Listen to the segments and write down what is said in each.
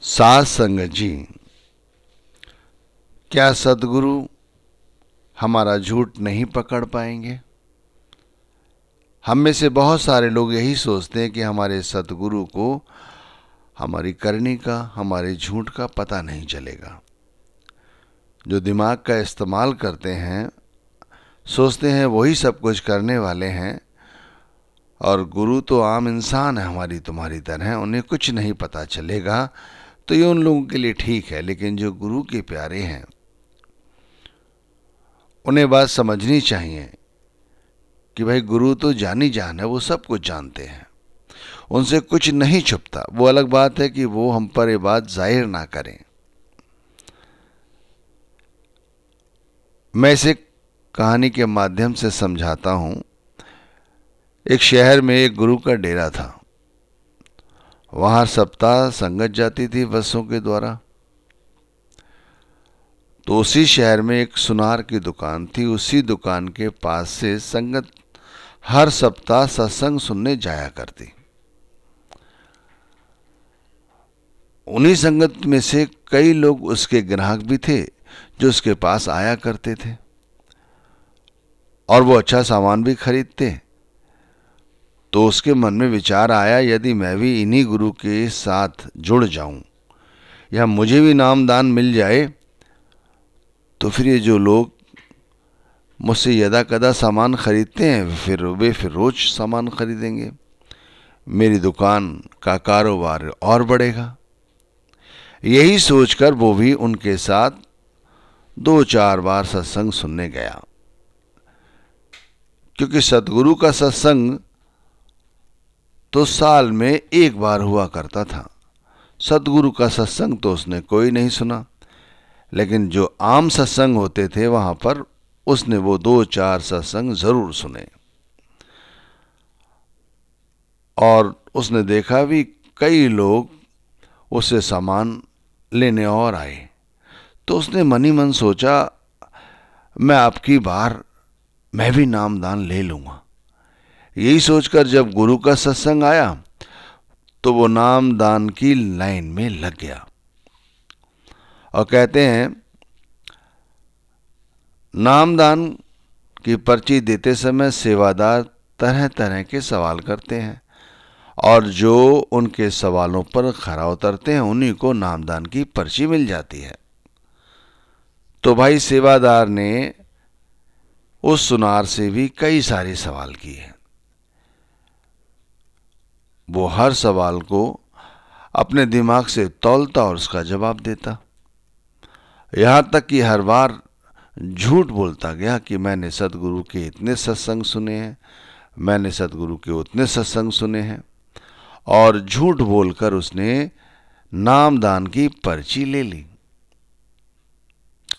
साध संगत जी, क्या सदगुरु हमारा झूठ नहीं पकड़ पाएंगे? हम में से बहुत सारे लोग यही सोचते हैं कि हमारे सदगुरु को हमारी करनी का, हमारे झूठ का पता नहीं चलेगा। जो दिमाग का इस्तेमाल करते हैं, सोचते हैं वही सब कुछ करने वाले हैं, और गुरु तो आम इंसान है हमारी तुम्हारी तरह, उन्हें कुछ नहीं पता चलेगा। तो ये उन लोगों के लिए ठीक है, लेकिन जो गुरु के प्यारे हैं उन्हें बात समझनी चाहिए कि भाई गुरु तो जानी जान है, वो सब कुछ जानते हैं, उनसे कुछ नहीं छुपता। वो अलग बात है कि वो हम पर ये बात जाहिर ना करें। मैं इसे कहानी के माध्यम से समझाता हूं। एक शहर में एक गुरु का डेरा था। वहां सप्ताह संगत जाती थी बसों के द्वारा। तो उसी शहर में एक सुनार की दुकान थी। उसी दुकान के पास से संगत हर सप्ताह सत्संग सुनने जाया करती। उन्हीं संगत में से कई लोग उसके ग्राहक भी थे जो उसके पास आया करते थे, और वो अच्छा सामान भी खरीदते। तो उसके मन में विचार आया, यदि मैं भी इन्हीं गुरु के साथ जुड़ जाऊं या मुझे भी नामदान मिल जाए, तो फिर ये जो लोग मुझसे यदा कदा सामान खरीदते हैं वे फिर रोज सामान खरीदेंगे। मेरी दुकान का कारोबार और बढ़ेगा। यही सोचकर वो भी उनके साथ 2-4 बार सत्संग सुनने गया। क्योंकि सतगुरु का सत्संग तो साल में एक बार हुआ करता था। सतगुरु का सत्संग तो उसने कोई नहीं सुना, लेकिन जो आम सत्संग होते थे वहां पर उसने वो 2-4 सत्संग जरूर सुने। और उसने देखा भी कई लोग उससे सामान लेने और आए। तो उसने मन ही मन सोचा, मैं आपकी बार मैं भी नामदान ले लूंगा। यही सोचकर जब गुरु का सत्संग आया तो वो नामदान की लाइन में लग गया। और कहते हैं, नामदान की पर्ची देते समय सेवादार तरह तरह के सवाल करते हैं, और जो उनके सवालों पर खरा उतरते हैं उन्हीं को नामदान की पर्ची मिल जाती है। तो भाई सेवादार ने उस सुनार से भी कई सारे सवाल किए। वो हर सवाल को अपने दिमाग से तौलता और उसका जवाब देता। यहां तक कि हर बार झूठ बोलता गया कि मैंने सदगुरु के इतने सत्संग सुने हैं, मैंने सदगुरु के उतने सत्संग सुने हैं, और झूठ बोलकर उसने नामदान की पर्ची ले ली।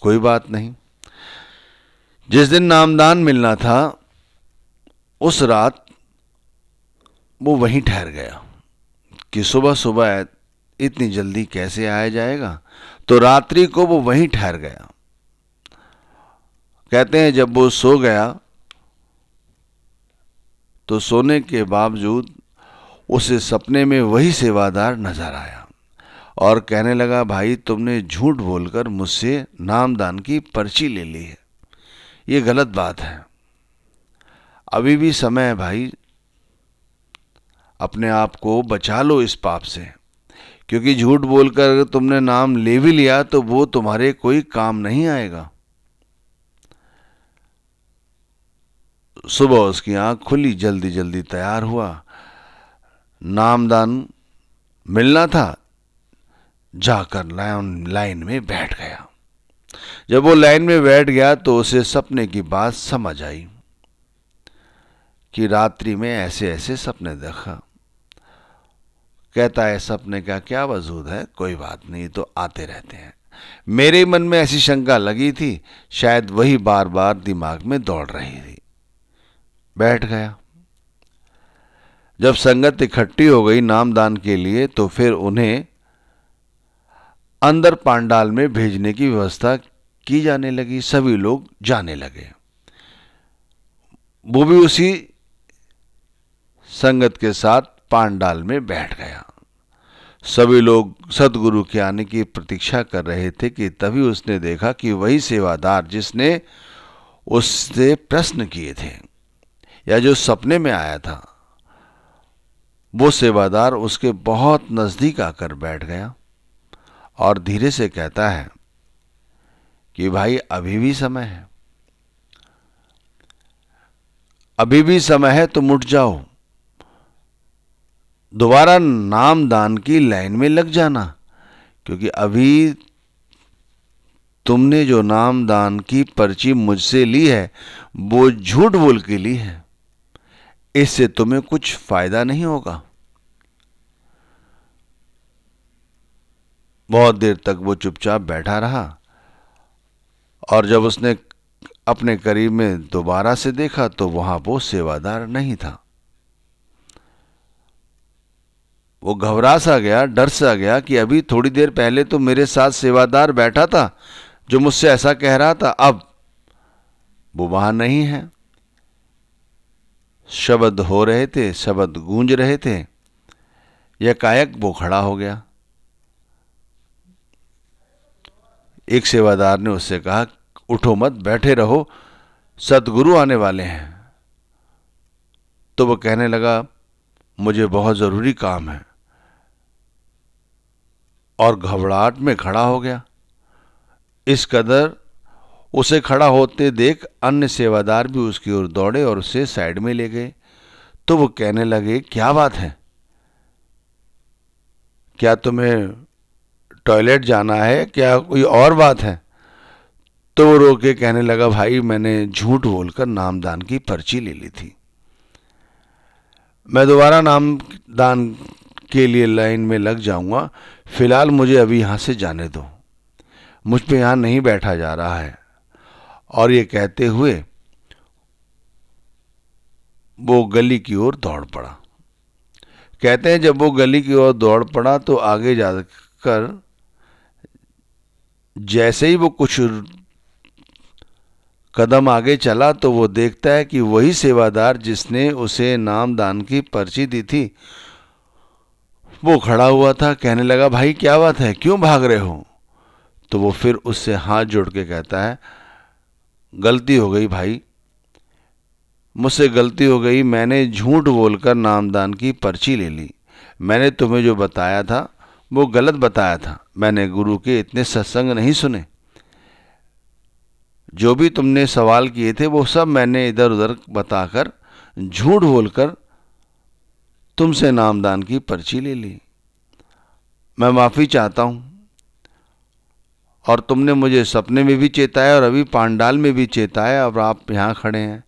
कोई बात नहीं, जिस दिन नामदान मिलना था उस रात वो वहीं ठहर गया कि सुबह सुबह इतनी जल्दी कैसे आया जाएगा। तो रात्रि को वो वहीं ठहर गया। कहते हैं जब वो सो गया तो सोने के बावजूद उसे सपने में वही सेवादार नजर आया और कहने लगा, भाई तुमने झूठ बोलकर मुझसे नामदान की पर्ची ले ली है, ये गलत बात है। अभी भी समय है भाई, अपने आप को बचा लो इस पाप से। क्योंकि झूठ बोलकर अगर तुमने नाम ले भी लिया तो वो तुम्हारे कोई काम नहीं आएगा। सुबह उसकी आंख खुली, जल्दी जल्दी तैयार हुआ, नामदान मिलना था, जाकर लाइन में बैठ गया। जब वो लाइन में बैठ गया तो उसे सपने की बात समझ आई कि रात्रि में ऐसे ऐसे सपने देखा। कहता है, सपने का क्या वजूद है, कोई बात नहीं, तो आते रहते हैं। मेरे मन में ऐसी शंका लगी थी, शायद वही बार बार दिमाग में दौड़ रही थी। बैठ गया। जब संगत इकट्ठी हो गई नामदान के लिए तो फिर उन्हें अंदर पांडाल में भेजने की व्यवस्था की जाने लगी। सभी लोग जाने लगे। वो भी उसी संगत के साथ पांडाल में बैठ गया। सभी लोग सतगुरु के आने की प्रतीक्षा कर रहे थे कि तभी उसने देखा कि वही सेवादार जिसने उससे प्रश्न किए थे या जो सपने में आया था, वो सेवादार उसके बहुत नजदीक आकर बैठ गया और धीरे से कहता है कि भाई अभी भी समय है, अभी भी समय है, तुम उठ जाओ, दोबारा नाम दान की लाइन में लग जाना, क्योंकि अभी तुमने जो नाम दान की पर्ची मुझसे ली है वो झूठ बोल के ली है, इससे तुम्हें कुछ फायदा नहीं होगा। बहुत देर तक वो चुपचाप बैठा रहा और जब उसने अपने करीब में दोबारा से देखा तो वहां वो सेवादार नहीं था। वो घबरा सा गया, डर सा गया कि अभी थोड़ी देर पहले तो मेरे साथ सेवादार बैठा था जो मुझसे ऐसा कह रहा था, अब वो वहां नहीं है। शब्द हो रहे थे, शब्द गूंज रहे थे, एकाएक वो खड़ा हो गया। एक सेवादार ने उससे कहा, उठो मत, बैठे रहो, सतगुरु आने वाले हैं। तो वो कहने लगा, मुझे बहुत जरूरी काम है, और घबराहट में खड़ा हो गया। इस कदर उसे खड़ा होते देख अन्य सेवादार भी उसकी ओर दौड़े और उसे साइड में ले गए। तो वो कहने लगे, क्या बात है, क्या तुम्हें टॉयलेट जाना है, क्या कोई और बात है? तो वो रो के कहने लगा, भाई मैंने झूठ बोलकर नामदान की पर्ची ले ली थी, मैं दोबारा नाम दान के लिए लाइन में लग जाऊंगा, फिलहाल मुझे अभी यहां से जाने दो, मुझ पे यहां नहीं बैठा जा रहा है। और ये कहते हुए वो गली की ओर दौड़ पड़ा। कहते हैं जब वो गली की ओर दौड़ पड़ा तो आगे जाकर जैसे ही वो कुछ कदम आगे चला तो वो देखता है कि वही सेवादार जिसने उसे नाम दान की पर्ची दी थी वो खड़ा हुआ था। कहने लगा, भाई क्या बात है, क्यों भाग रहे हो? तो वो फिर उससे हाथ जोड़ के कहता है, गलती हो गई भाई, मुझसे गलती हो गई, मैंने झूठ बोलकर नामदान की पर्ची ले ली, मैंने तुम्हें जो बताया था वो गलत बताया था, मैंने गुरु के इतने सत्संग नहीं सुने, जो भी तुमने सवाल किए थे वो सब मैंने इधर उधर बताकर झूठ बोलकर तुमसे नामदान की पर्ची ले ली, मैं माफ़ी चाहता हूँ। और तुमने मुझे सपने में भी चेताया और अभी पांडाल में भी चेताया, और आप यहाँ खड़े हैं।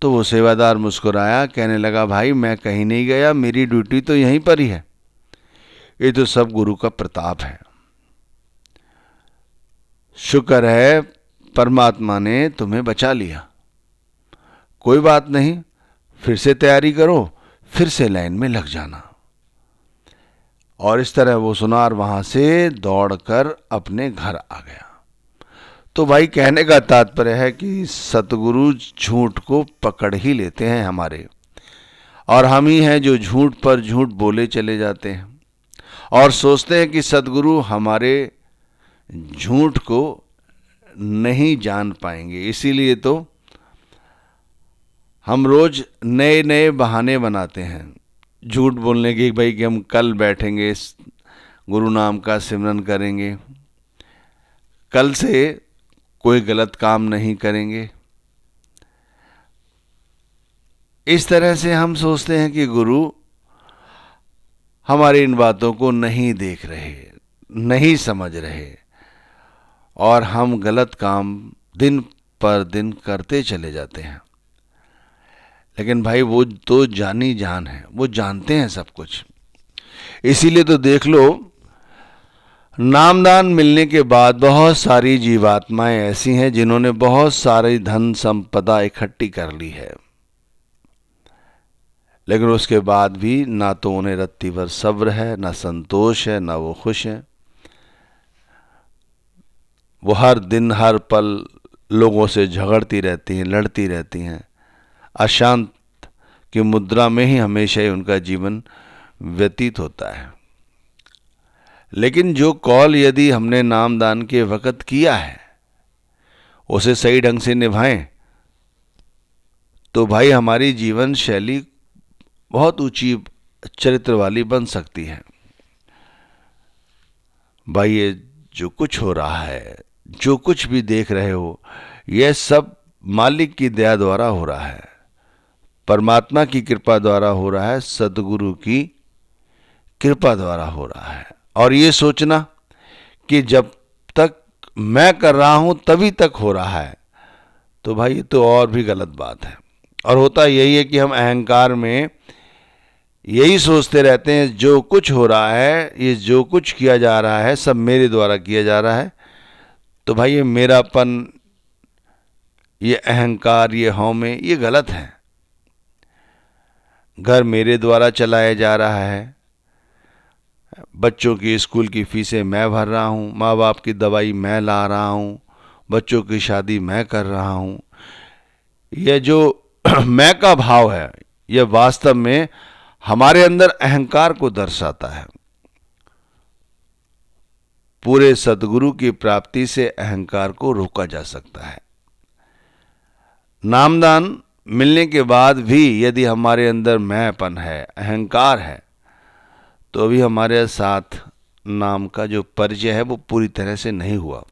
तो वो सेवादार मुस्कुराया, कहने लगा, भाई मैं कहीं नहीं गया, मेरी ड्यूटी तो यहीं पर ही है, ये तो सब गुरु का प्रताप है, शुक्र है परमात्मा ने तुम्हें बचा लिया, कोई बात नहीं, फिर से तैयारी करो, फिर से लाइन में लग जाना। और इस तरह वो सुनार वहां से दौड़कर अपने घर आ गया। तो भाई कहने का तात्पर्य है कि सतगुरु झूठ को पकड़ ही लेते हैं हमारे, और हम ही हैं जो झूठ पर झूठ बोले चले जाते हैं और सोचते हैं कि सतगुरु हमारे झूठ को नहीं जान पाएंगे। इसीलिए तो हम रोज नए नए बहाने बनाते हैं झूठ बोलने की, भाई कि हम कल बैठेंगे, गुरु नाम का सिमरन करेंगे, कल से कोई गलत काम नहीं करेंगे। इस तरह से हम सोचते हैं कि गुरु हमारी इन बातों को नहीं देख रहे, नहीं समझ रहे, और हम गलत काम दिन पर दिन करते चले जाते हैं। लेकिन भाई वो तो जानी जान है, वो जानते हैं सब कुछ। इसीलिए तो देख लो, नामदान मिलने के बाद बहुत सारी जीवात्माएं ऐसी हैं जिन्होंने बहुत सारी धन संपदा इकट्ठी कर ली है, लेकिन उसके बाद भी ना तो उन्हें रत्ती भर सब्र है, ना संतोष है, ना वो खुश हैं। वो हर दिन हर पल लोगों से झगड़ती रहती हैं, लड़ती रहती हैं, अशांत की मुद्रा में ही हमेशा ही उनका जीवन व्यतीत होता है। लेकिन जो कॉल यदि हमने नामदान के वक़्त किया है उसे सही ढंग से निभाएं तो भाई हमारी जीवन शैली बहुत ऊंची चरित्र वाली बन सकती है। भाई ये जो कुछ हो रहा है, जो कुछ भी देख रहे हो, यह सब मालिक की दया द्वारा हो रहा है, परमात्मा की कृपा द्वारा हो रहा है, सदगुरु की कृपा द्वारा हो रहा है। और ये सोचना कि जब तक मैं कर रहा हूं तभी तक हो रहा है, तो भाई ये तो और भी गलत बात है। और होता यही है कि हम अहंकार में यही सोचते रहते हैं जो कुछ हो रहा है, ये जो कुछ किया जा रहा है सब मेरे द्वारा किया जा रहा है। तो भाई ये मेरापन, ये अहंकार, ये हौमे, ये गलत है। घर मेरे द्वारा चलाया जा रहा है, बच्चों की स्कूल की फीसें मैं भर रहा हूँ, माँ बाप की दवाई मैं ला रहा हूँ, बच्चों की शादी मैं कर रहा हूँ। यह जो मैं का भाव है यह वास्तव में हमारे अंदर अहंकार को दर्शाता है। पूरे सद्गुरु की प्राप्ति से अहंकार को रोका जा सकता है। नामदान मिलने के बाद भी यदि हमारे अंदर मैंपन है, अहंकार है, तो अभी हमारे साथ नाम का जो परिचय है वो पूरी तरह से नहीं हुआ।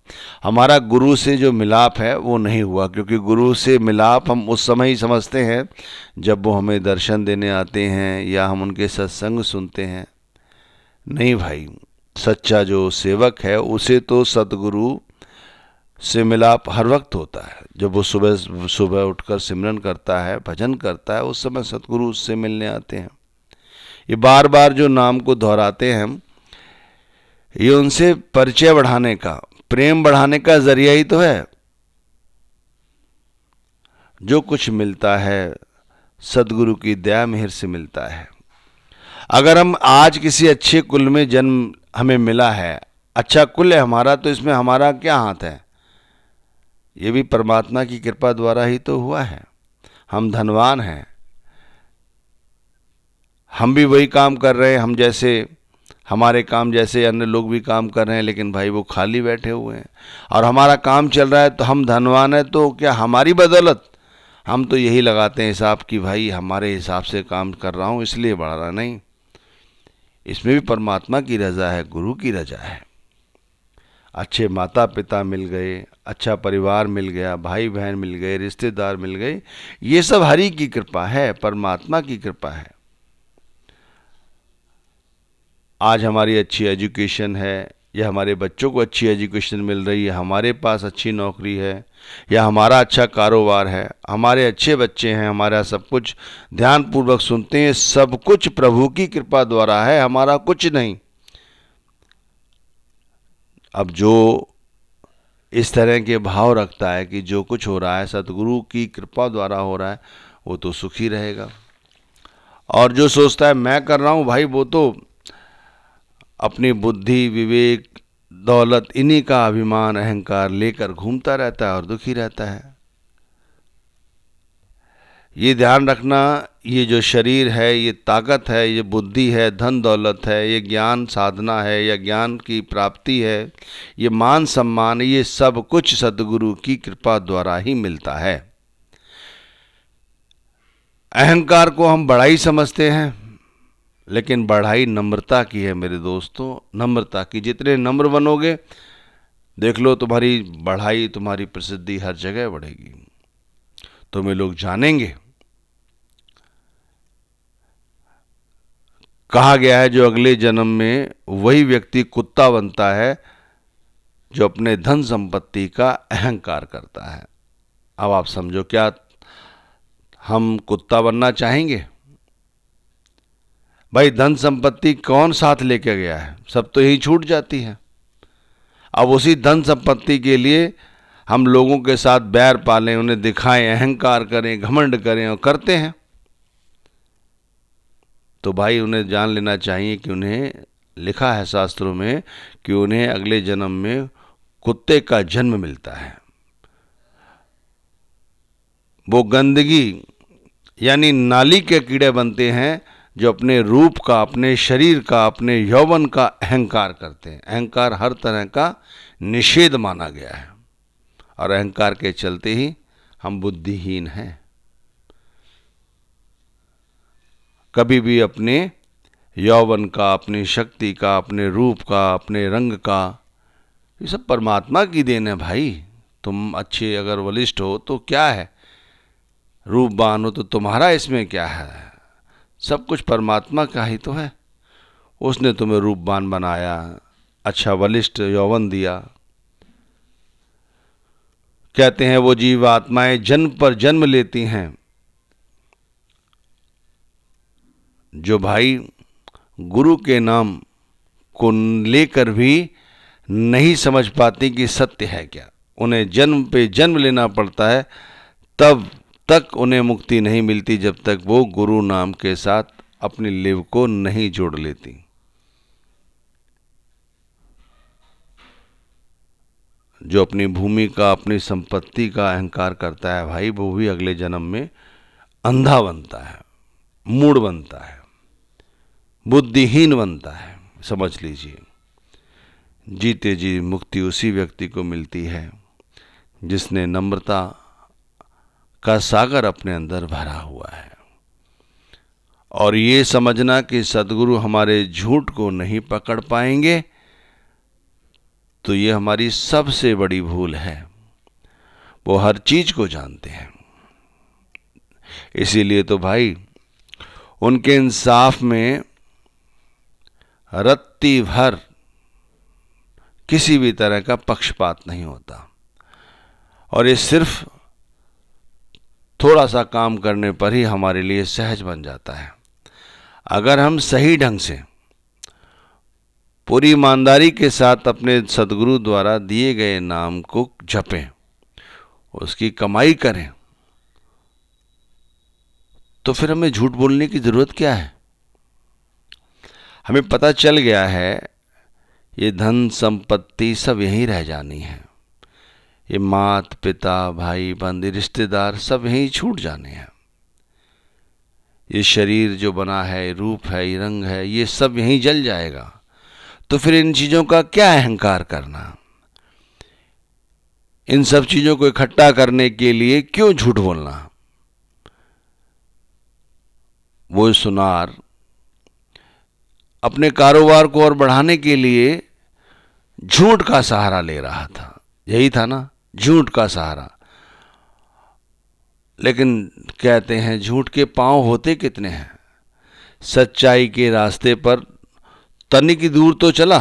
हमारा गुरु से जो मिलाप है वो नहीं हुआ, क्योंकि गुरु से मिलाप हम उस समय ही समझते हैं जब वो हमें दर्शन देने आते हैं या हम उनके सत्संग सुनते हैं। नहीं भाई, सच्चा जो सेवक है उसे तो सतगुरु से मिलाप हर वक्त होता है। जब वो सुबह सुबह उठकर सिमरन करता है, भजन करता है, उस समय सतगुरु उससे मिलने आते हैं। ये बार बार जो नाम को दोहराते हैं हम, ये उनसे परिचय बढ़ाने का, प्रेम बढ़ाने का जरिया ही तो है। जो कुछ मिलता है सदगुरु की दया मेहर से मिलता है। अगर हम आज किसी अच्छे कुल में जन्म हमें मिला है, अच्छा कुल है हमारा, तो इसमें हमारा क्या हाथ है? ये भी परमात्मा की कृपा द्वारा ही तो हुआ है। हम धनवान हैं, हम भी वही काम कर रहे हैं, हम जैसे हमारे काम जैसे अन्य लोग भी काम कर रहे हैं, लेकिन भाई वो खाली बैठे हुए हैं और हमारा काम चल रहा है। तो हम धनवान हैं, तो क्या हमारी बदौलत? हम तो यही लगाते हैं हिसाब कि भाई हमारे हिसाब से काम कर रहा हूँ इसलिए बढ़ रहा। नहीं, इसमें भी परमात्मा की रजा है, गुरु की रजा है। अच्छे माता पिता मिल गए, अच्छा परिवार मिल गया, भाई बहन मिल गए, रिश्तेदार मिल गए, ये सब हरि की कृपा है, परमात्मा की कृपा है। आज हमारी अच्छी एजुकेशन है, या हमारे बच्चों को अच्छी एजुकेशन मिल रही है, हमारे पास अच्छी नौकरी है, या हमारा अच्छा कारोबार है, हमारे अच्छे बच्चे हैं, हमारा सब कुछ ध्यानपूर्वक सुनते हैं, सब कुछ प्रभु की कृपा द्वारा है, हमारा कुछ नहीं। अब जो इस तरह के भाव रखता है कि जो कुछ हो रहा है सतगुरु की कृपा द्वारा हो रहा है, वो तो सुखी रहेगा। और जो सोचता है मैं कर रहा हूँ, भाई वो तो अपनी बुद्धि, विवेक, दौलत, इन्हीं का अभिमान, अहंकार लेकर घूमता रहता है और दुखी रहता है। ये ध्यान रखना, ये जो शरीर है, ये ताकत है, ये बुद्धि है, धन दौलत है, ये ज्ञान साधना है या ज्ञान की प्राप्ति है, ये मान सम्मान, ये सब कुछ सद्गुरु की कृपा द्वारा ही मिलता है। अहंकार को हम बड़ाई समझते हैं, लेकिन बढ़ाई नम्रता की है मेरे दोस्तों, नम्रता की। जितने नम्र बनोगे, देख लो तुम्हारी बढ़ाई, तुम्हारी प्रसिद्धि हर जगह बढ़ेगी, तुम्हें लोग जानेंगे। कहा गया है जो अगले जन्म में वही व्यक्ति कुत्ता बनता है जो अपने धन संपत्ति का अहंकार करता है। अब आप समझो, क्या हम कुत्ता बनना चाहेंगे? भाई धन संपत्ति कौन साथ लेके गया है? सब तो यही छूट जाती है। अब उसी धन संपत्ति के लिए हम लोगों के साथ बैर पालें, उन्हें दिखाएं, अहंकार करें, घमंड करें, और करते हैं। तो भाई उन्हें जान लेना चाहिए कि उन्हें लिखा है शास्त्रों में कि उन्हें अगले जन्म में कुत्ते का जन्म मिलता है। वो गंदगी यानी नाली के कीड़े बनते हैं जो अपने रूप का, अपने शरीर का, अपने यौवन का अहंकार करते हैं। अहंकार हर तरह का निषेध माना गया है और अहंकार के चलते ही हम बुद्धिहीन हैं। कभी भी अपने यौवन का, अपनी शक्ति का, अपने रूप का, अपने रंग का, ये सब परमात्मा की देन है भाई। तुम अच्छे अगर बलिष्ठ हो तो क्या है, रूपवान हो तो तुम्हारा इसमें क्या है, सब कुछ परमात्मा का ही तो है। उसने तुम्हें रूपवान बनाया, अच्छा बलिष्ठ यौवन दिया। कहते हैं वो जीवात्माएं जन्म पर जन्म लेती हैं जो भाई गुरु के नाम को लेकर भी नहीं समझ पाती कि सत्य है क्या। उन्हें जन्म पे जन्म लेना पड़ता है, तब तक उन्हें मुक्ति नहीं मिलती जब तक वो गुरु नाम के साथ अपनी लिव को नहीं जोड़ लेती। जो अपनी भूमि का, अपनी संपत्ति का अहंकार करता है भाई, वो भी अगले जन्म में अंधा बनता है, मूढ़ बनता है, बुद्धिहीन बनता है। समझ लीजिए, जीते जी मुक्ति उसी व्यक्ति को मिलती है जिसने नम्रता का सागर अपने अंदर भरा हुआ है। और ये समझना कि सद्गुरु हमारे झूठ को नहीं पकड़ पाएंगे, तो ये हमारी सबसे बड़ी भूल है। वो हर चीज को जानते हैं, इसीलिए तो भाई उनके इंसाफ में रत्ती भर किसी भी तरह का पक्षपात नहीं होता। और ये सिर्फ थोड़ा सा काम करने पर ही हमारे लिए सहज बन जाता है। अगर हम सही ढंग से पूरी ईमानदारी के साथ अपने सद्गुरु द्वारा दिए गए नाम को जपें, उसकी कमाई करें, तो फिर हमें झूठ बोलने की जरूरत क्या है। हमें पता चल गया है ये धन संपत्ति सब यहीं रह जानी है, ये मात पिता भाई बंधु रिश्तेदार सब यहीं छूट जाने हैं, ये शरीर जो बना है, रूप है, ये रंग है, ये सब यहीं जल जाएगा। तो फिर इन चीजों का क्या अहंकार करना, इन सब चीजों को इकट्ठा करने के लिए क्यों झूठ बोलना। वो सुनार अपने कारोबार को और बढ़ाने के लिए झूठ का सहारा ले रहा था, यही था ना, झूठ का सहारा। लेकिन कहते हैं झूठ के पांव होते कितने हैं। सच्चाई के रास्ते पर तनिक दूर तो चला,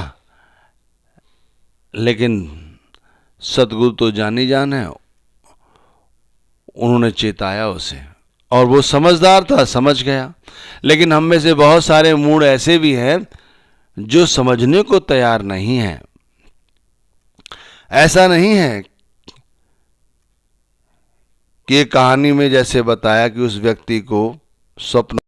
लेकिन सतगुरु तो जानी जान है, उन्होंने चेताया उसे और वो समझदार था, समझ गया। लेकिन हम में से बहुत सारे मूड ऐसे भी हैं जो समझने को तैयार नहीं हैं। ऐसा नहीं है कि कहानी में जैसे बताया कि उस व्यक्ति को स्वप्न